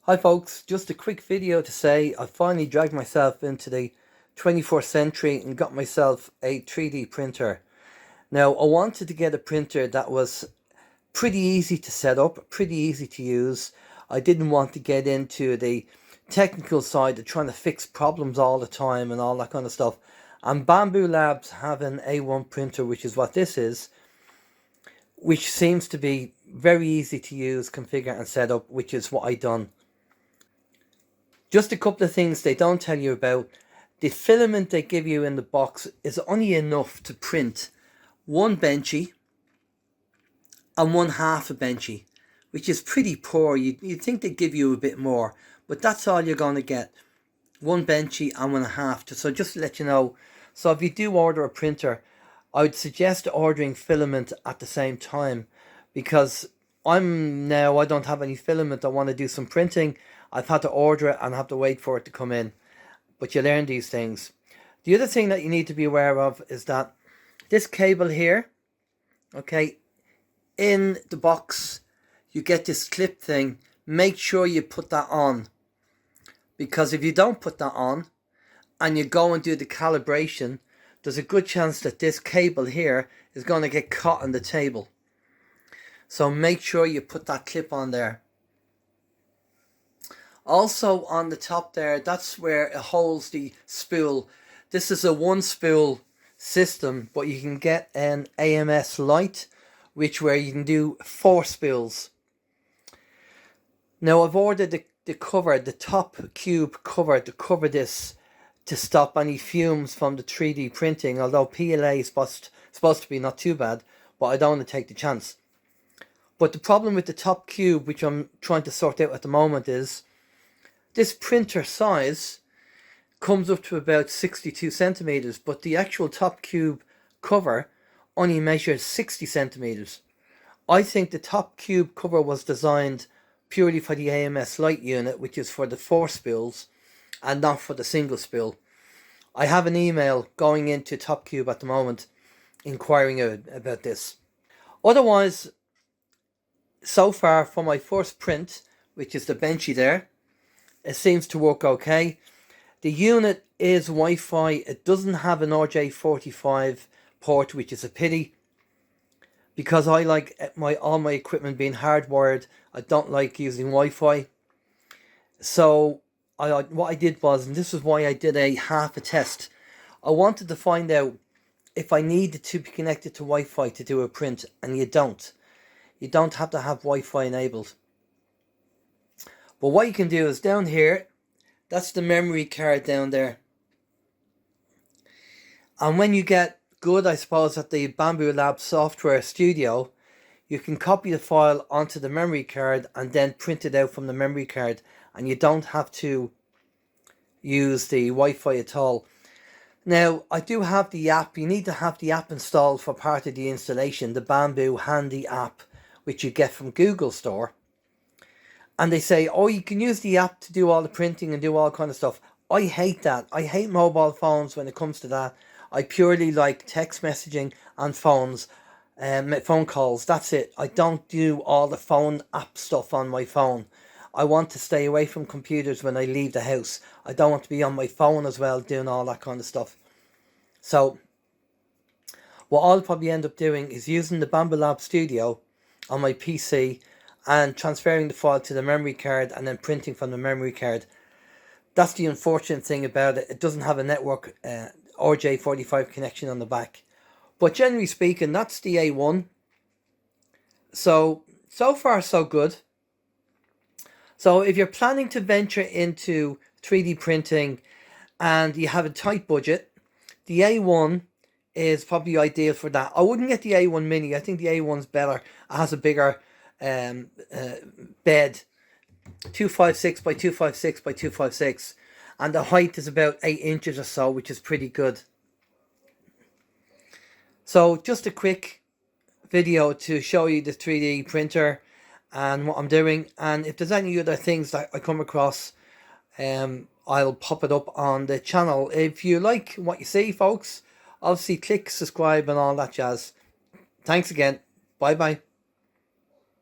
Hi folks, just a quick video to say I finally dragged myself into the 21st century and got myself a 3D printer. Now I wanted to get a printer that was pretty easy to set up, pretty easy to use. I didn't want to get into the technical side of trying to fix problems all the time and all that kind of stuff. And Bambu Labs have an A1 printer, which is what this is, which seems to be very easy to use, configure and set up, which is what I done. Just a couple of things they don't tell you about. The filament they give you in the box is only enough to print one benchy and one half a benchy, which is pretty poor. You'd think they'd give you a bit more, but that's all you're going to get. One benchy and one and a half. So just to let you know, so if you do order a printer, I would suggest ordering filament at the same time, because I don't have any filament. I want to do some printing. I've had to order it and have to wait for it to come in. But you learn these things. The other thing that you need to be aware of is that this cable here, okay, in the box, you get this clip thing. Make sure you put that on. Because if you don't put that on and you go and do the calibration, there's a good chance that this cable here is going to get caught on the table. So make sure you put that clip on there. Also on the top there, that's where it holds the spool. This is a one spool system, but you can get an AMS Lite, where you can do 4 spools. Now I've ordered the cover, the top cube cover, to cover this, to stop any fumes from the 3D printing, although PLA is supposed to be not too bad, but I don't want to take the chance. But the problem with the top cube, which I'm trying to sort out at the moment, is this printer size comes up to about 62 centimeters, but the actual top cube cover only measures 60 centimeters. I think the top cube cover was designed purely for the AMS Lite unit, which is for the 4 spools and not for the single spool. I have an email going into Top Cube at the moment inquiring about this. Otherwise, so far for my first print, which is the benchy there, it seems to work okay. The unit is Wi-Fi. It doesn't have an RJ45 port, which is a pity, because I like all my equipment being hardwired. I don't like using Wi-Fi. So what I did was, and this is why I did a half a test, I wanted to find out if I needed to be connected to Wi-Fi to do a print, and you don't. You don't have to have Wi-Fi enabled. But what you can do is down here, that's the memory card down there. And when you get good, I suppose, at the Bambu Lab Software Studio, you can copy the file onto the memory card and then print it out from the memory card. And you don't have to use the Wi-Fi at all. Now, I do have the app. You need to have the app installed for part of the installation, the Bambu Handy app, which you get from Google Store. And they say, oh, you can use the app to do all the printing and do all kind of stuff. I hate that. I hate mobile phones when it comes to that. I purely like text messaging and phone calls. That's it. I don't do all the phone app stuff on my phone. I want to stay away from computers when I leave the house. I don't want to be on my phone as well doing all that kind of stuff. So what I'll probably end up doing is using the Bambu Lab Studio on my PC and transferring the file to the memory card and then printing from the memory card. That's the unfortunate thing about it. It doesn't have a network RJ45 connection on the back. But generally speaking, that's the A1. So far so good. So if you're planning to venture into 3D printing and you have a tight budget, the A1 is probably ideal for that. I wouldn't get the A1 Mini. I think the A1's better. It has a bigger bed, 256 by 256 by 256, and the height is about 8 inches or so, which is pretty good. So just a quick video to show you the 3D printer and what I'm doing, and if there's any other things that I come across, I'll pop it up on the channel. If you like what you see, folks, obviously click subscribe and all that jazz. Thanks again. Bye bye.